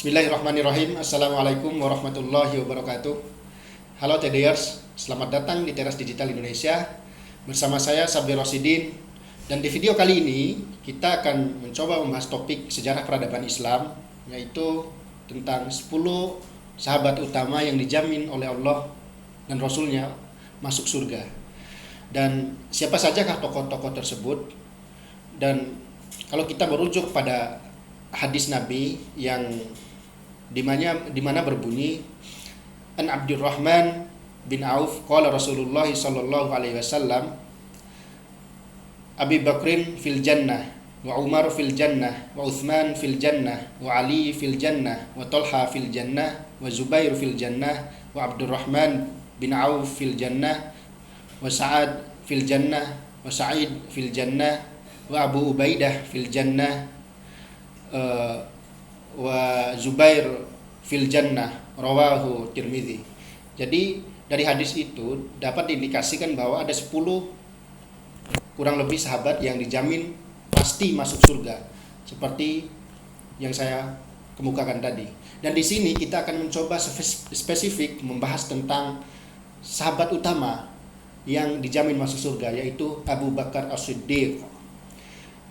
Bismillahirrahmanirrahim. Assalamualaikum warahmatullahi wabarakatuh. Halo TDers, selamat datang di Teras Digital Indonesia. Bersama saya Sabri Rosidin. Dan di video kali ini kita akan mencoba membahas topik sejarah peradaban Islam, yaitu tentang 10 sahabat utama yang dijamin oleh Allah dan Rasulnya masuk surga. Dan siapa sajakah tokoh-tokoh tersebut? Dan kalau kita merujuk pada hadis Nabi yang dimana berbunyi, An Abdurrahman bin Auf qala Rasulullah sallallahu alaihi wasallam, Abi Bakrin fil jannah wa Umar fil jannah wa Uthman fil jannah wa Ali fil jannah wa Talha fil jannah wa Zubair fil jannah wa Abdurrahman bin Auf fil jannah wa Sa'ad fil jannah wa Sa'id fil jannah wa Abu Ubaidah fil jannah wa Zubair fil jannah, rawahu Tirmidzi. Jadi dari hadis itu dapat diindikasikan bahwa ada 10 kurang lebih sahabat yang dijamin pasti masuk surga, seperti yang saya kemukakan tadi. Dan di sini kita akan mencoba spesifik membahas tentang sahabat utama yang dijamin masuk surga, yaitu Abu Bakar As-Siddiq.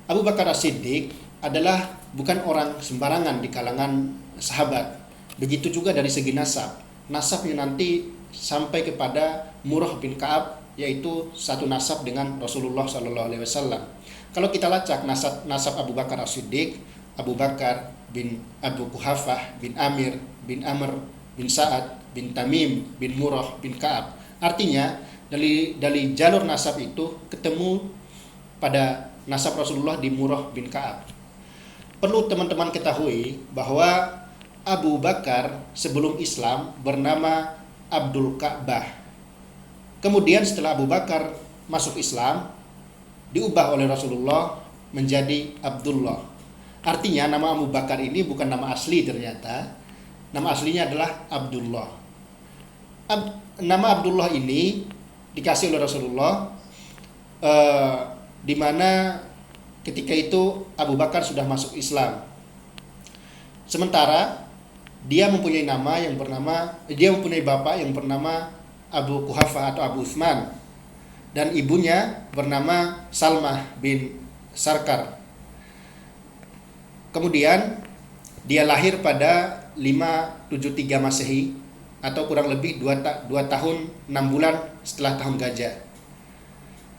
Abu Bakar As-Siddiq adalah bukan orang sembarangan di kalangan sahabat. Begitu juga dari segi nasab. Nasabnya nanti sampai kepada Murrah bin Ka'ab, yaitu satu nasab dengan Rasulullah SAW. Kalau kita lacak nasab Abu Bakar As-Siddiq, Abu Bakar bin Abu Quhafah bin Amir bin Amr bin Sa'ad bin Tamim bin Murrah bin Ka'ab. Artinya dari jalur nasab itu ketemu pada nasab Rasulullah di Murrah bin Ka'ab. Perlu teman-teman ketahui bahwa Abu Bakar sebelum Islam bernama Abdul Ka'bah. Kemudian setelah Abu Bakar masuk Islam, diubah oleh Rasulullah menjadi Abdullah. Artinya nama Abu Bakar ini bukan nama asli ternyata. Nama aslinya adalah Abdullah. Nama Abdullah ini dikasih oleh Rasulullah di mana ketika itu Abu Bakar sudah masuk Islam. Sementara dia mempunyai bapak yang bernama Abu Quhafah atau Abu Uthman, dan ibunya bernama Salmah bin Sarkar. Kemudian dia lahir pada 573 Masehi atau kurang lebih 2 tahun 6 bulan setelah tahun gajah.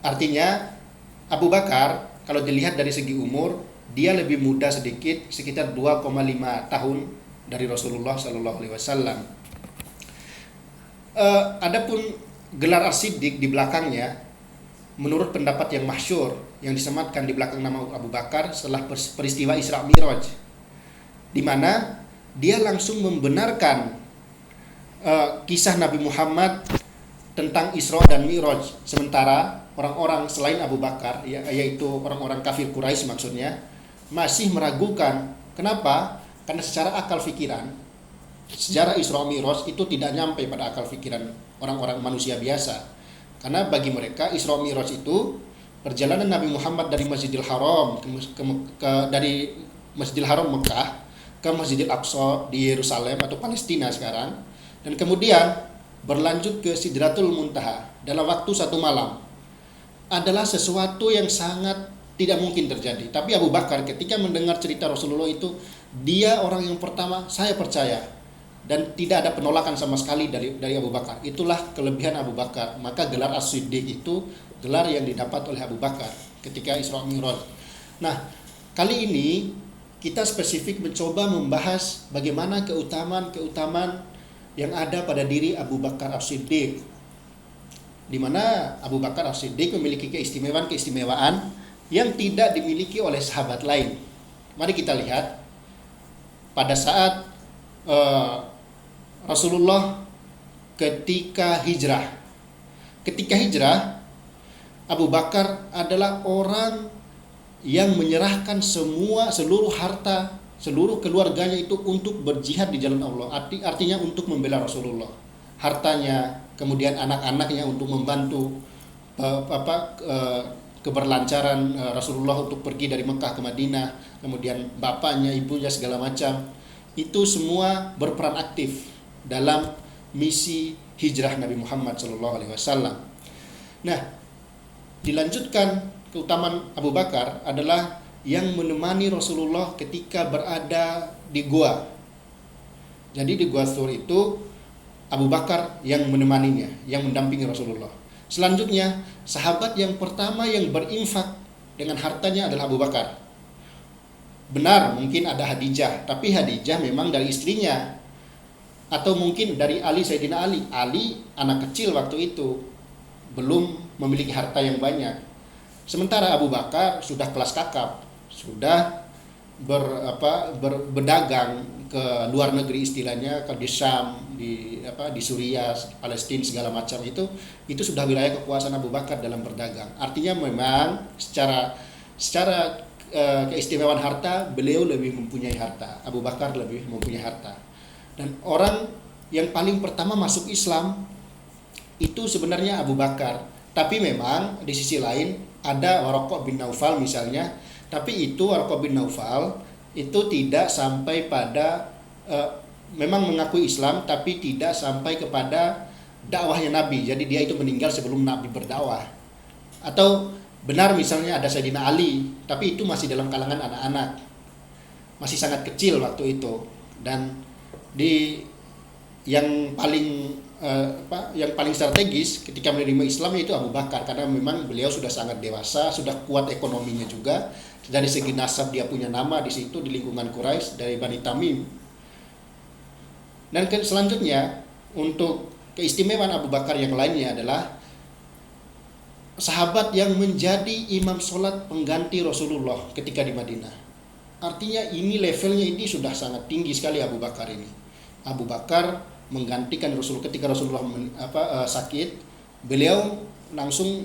Artinya Abu Bakar kalau dilihat dari segi umur, dia lebih muda sedikit, sekitar 2,5 tahun dari Rasulullah SAW. Adapun gelar As-Siddiq di belakangnya, menurut pendapat yang masyhur yang disematkan di belakang nama Abu Bakar setelah peristiwa Isra Mi'raj, di mana dia langsung membenarkan kisah Nabi Muhammad tentang Isra dan Mi'raj, sementara orang-orang selain Abu Bakar, yaitu orang-orang kafir Quraisy maksudnya, masih meragukan. Kenapa? Karena secara akal fikiran, sejarah Isra Mi'raj itu tidak nyampe pada akal fikiran orang-orang manusia biasa. Karena bagi mereka Isra Mi'raj itu perjalanan Nabi Muhammad dari Masjidil Haram dari Masjidil Haram Mekah ke Masjidil Aqsa di Yerusalem atau Palestina sekarang, dan kemudian berlanjut ke Sidratul Muntaha dalam waktu 1 malam, adalah sesuatu yang sangat tidak mungkin terjadi. Tapi Abu Bakar ketika mendengar cerita Rasulullah itu, dia orang yang pertama, saya percaya, dan tidak ada penolakan sama sekali dari Abu Bakar. Itulah kelebihan Abu Bakar. Maka gelar As-Siddiq itu gelar yang didapat oleh Abu Bakar ketika Isra Mi'raj. Nah, kali ini kita spesifik mencoba membahas bagaimana keutamaan yang ada pada diri Abu Bakar As-Siddiq, di mana Abu Bakar As-Siddiq memiliki keistimewaan yang tidak dimiliki oleh sahabat lain. Mari kita lihat pada saat Rasulullah ketika hijrah. Ketika hijrah, Abu Bakar adalah orang yang menyerahkan seluruh harta, seluruh keluarganya itu untuk berjihad di jalan Allah. Artinya untuk membela Rasulullah. Hartanya, kemudian anak-anaknya untuk membantu keberlancaran Rasulullah untuk pergi dari Mekah ke Madinah, kemudian bapaknya, ibunya, segala macam. itu semua berperan aktif dalam misi hijrah Nabi Muhammad SAW. Nah, dilanjutkan, keutamaan Abu Bakar adalah yang menemani Rasulullah ketika berada di gua. Jadi di gua Thur itu Abu Bakar yang menemaninya, yang mendampingi Rasulullah. Selanjutnya, sahabat yang pertama yang berinfak dengan hartanya adalah Abu Bakar. Benar, mungkin ada Khadijah, tapi Khadijah memang dari istrinya. Atau mungkin dari Sayyidina Ali. Ali anak kecil waktu itu, belum memiliki harta yang banyak. Sementara Abu Bakar sudah kelas kakap, sudah berdagang ke luar negeri, istilahnya ke di Syam, di Suriah, Palestina, segala macam itu sudah wilayah kekuasaan Abu Bakar dalam berdagang. Artinya memang secara keistimewaan harta, beliau lebih mempunyai harta, Abu Bakar lebih mempunyai harta. Dan orang yang paling pertama masuk Islam itu sebenarnya Abu Bakar. Tapi memang di sisi lain ada Waraqah bin Naufal misalnya, tapi itu Waraqah bin Naufal itu tidak sampai pada memang mengakui Islam tapi tidak sampai kepada dakwahnya Nabi. Jadi dia itu meninggal sebelum Nabi berdakwah. Atau benar misalnya ada Sayyidina Ali, tapi itu masih dalam kalangan anak-anak, masih sangat kecil waktu itu. Dan yang paling strategis ketika menerima Islam itu Abu Bakar, karena memang beliau sudah sangat dewasa, sudah kuat ekonominya juga. Dari segi nasab dia punya nama di situ di lingkungan Quraisy dari Bani Tamim. Dan selanjutnya untuk keistimewaan Abu Bakar yang lainnya adalah sahabat yang menjadi imam sholat pengganti Rasulullah ketika di Madinah. Artinya ini levelnya ini sudah sangat tinggi sekali Abu Bakar ini. Abu Bakar menggantikan Rasul ketika Rasulullah sakit, beliau langsung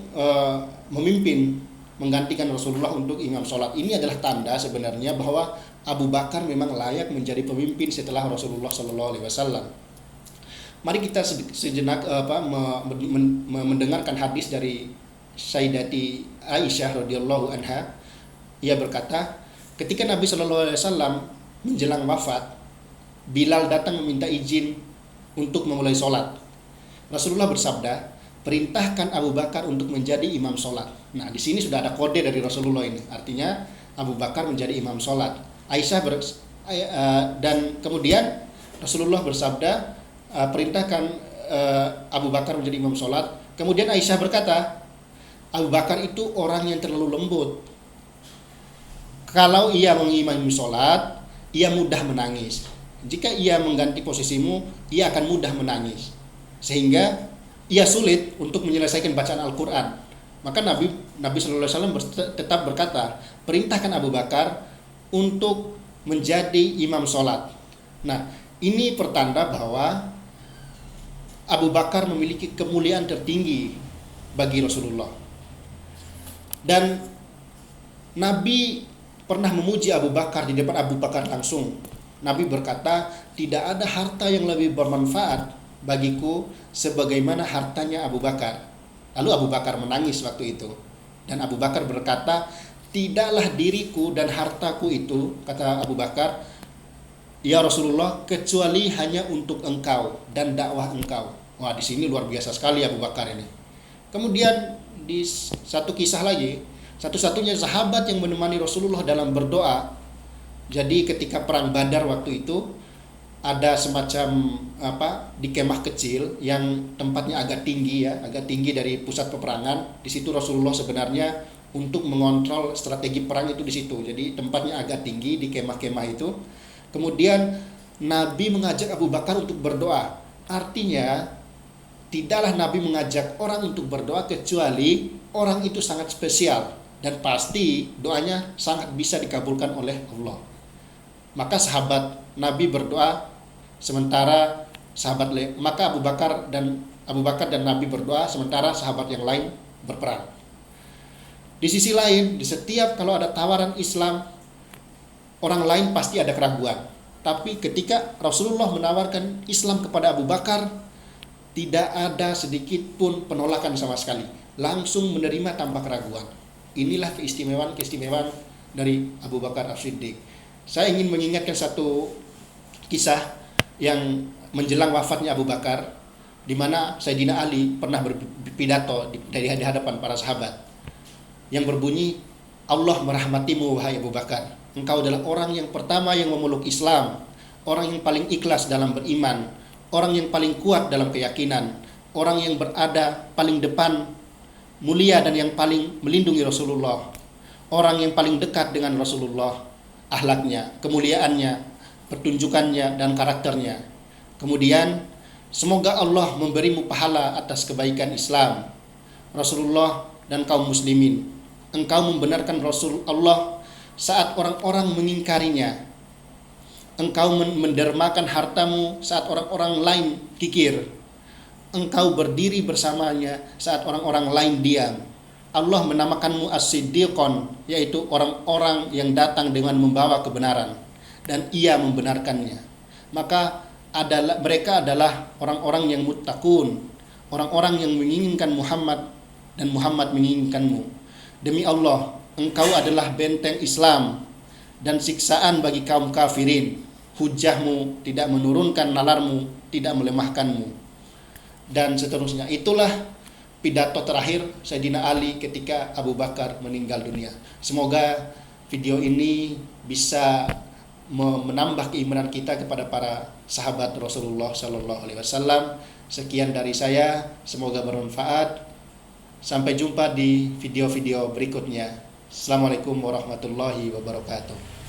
menggantikan Rasulullah untuk imam sholat. Ini adalah tanda sebenarnya bahwa Abu Bakar memang layak menjadi pemimpin setelah Rasulullah SAW. Mari kita sejenak mendengarkan hadis dari Sayyidati Aisyah radhiyallahu anha. Ia berkata, ketika Nabi SAW menjelang wafat, Bilal datang meminta izin untuk memulai sholat. Rasulullah bersabda, perintahkan Abu Bakar untuk menjadi imam sholat. Nah, di sini sudah ada kode dari Rasulullah ini. Artinya Abu Bakar menjadi imam sholat. Dan kemudian Rasulullah bersabda, perintahkan Abu Bakar menjadi imam sholat. Kemudian Aisyah berkata, Abu Bakar itu orang yang terlalu lembut. Kalau ia mengimami sholat, ia mudah menangis. Jika ia mengganti posisimu, ia akan mudah menangis. Sehingga ia sulit untuk menyelesaikan bacaan Al-Quran. Maka Nabi SAW tetap berkata, perintahkan Abu Bakar untuk menjadi imam sholat. Nah, ini pertanda bahwa Abu Bakar memiliki kemuliaan tertinggi bagi Rasulullah. Dan Nabi pernah memuji Abu Bakar di depan Abu Bakar langsung. Nabi berkata, tidak ada harta yang lebih bermanfaat bagiku sebagaimana hartanya Abu Bakar. Lalu Abu Bakar menangis waktu itu. Dan Abu Bakar berkata, tidaklah diriku dan hartaku itu, kata Abu Bakar, ya Rasulullah, kecuali hanya untuk engkau dan dakwah engkau. Wah, di sini luar biasa sekali Abu Bakar ini. Kemudian di satu kisah lagi, satu-satunya sahabat yang menemani Rasulullah dalam berdoa. Jadi ketika perang Badar waktu itu ada semacam di kemah kecil yang tempatnya agak tinggi dari pusat peperangan. Di situ Rasulullah sebenarnya untuk mengontrol strategi perang itu di situ. Jadi tempatnya agak tinggi di kemah-kemah itu. Kemudian Nabi mengajak Abu Bakar untuk berdoa. Artinya tidaklah Nabi mengajak orang untuk berdoa kecuali orang itu sangat spesial dan pasti doanya sangat bisa dikabulkan oleh Allah. Maka sahabat Nabi berdoa, sementara maka Abu Bakar dan Nabi berdoa sementara sahabat yang lain berperang. Di sisi lain, di setiap kalau ada tawaran Islam, orang lain pasti ada keraguan. Tapi ketika Rasulullah menawarkan Islam kepada Abu Bakar, tidak ada sedikit pun penolakan sama sekali. Langsung menerima tanpa keraguan. Inilah keistimewaan dari Abu Bakar As-Siddiq. Saya ingin mengingatkan satu kisah yang menjelang wafatnya Abu Bakar, di mana Sayyidina Ali pernah berpidato dari hadapan para sahabat yang berbunyi, Allah merahmatimu wahai Abu Bakar, engkau adalah orang yang pertama yang memeluk Islam, orang yang paling ikhlas dalam beriman, orang yang paling kuat dalam keyakinan, orang yang berada paling depan, mulia dan yang paling melindungi Rasulullah, orang yang paling dekat dengan Rasulullah, akhlaknya, kemuliaannya, pertunjukannya dan karakternya. Kemudian semoga Allah memberimu pahala atas kebaikan Islam, Rasulullah dan kaum muslimin. Engkau membenarkan Rasul Allah saat orang-orang mengingkarinya. Engkau mendermakan hartamu saat orang-orang lain kikir. Engkau berdiri bersamanya saat orang-orang lain diam. Allah menamakanmu as-siddiqon, yaitu orang-orang yang datang dengan membawa kebenaran dan ia membenarkannya. Maka mereka adalah orang-orang yang muttaqun, orang-orang yang menginginkan Muhammad dan Muhammad menginginkanmu. Demi Allah, engkau adalah benteng Islam dan siksaan bagi kaum kafirin. Hujahmu tidak menurunkan nalarmu, tidak melemahkanmu. Dan seterusnya. Itulah pidato terakhir Sayyidina Ali ketika Abu Bakar meninggal dunia. Semoga video ini bisa menambah keimanan kita kepada para sahabat Rasulullah Sallallahu Alaihi Wasallam. Sekian dari saya, semoga bermanfaat. Sampai jumpa di video-video berikutnya. Assalamualaikum warahmatullahi wabarakatuh.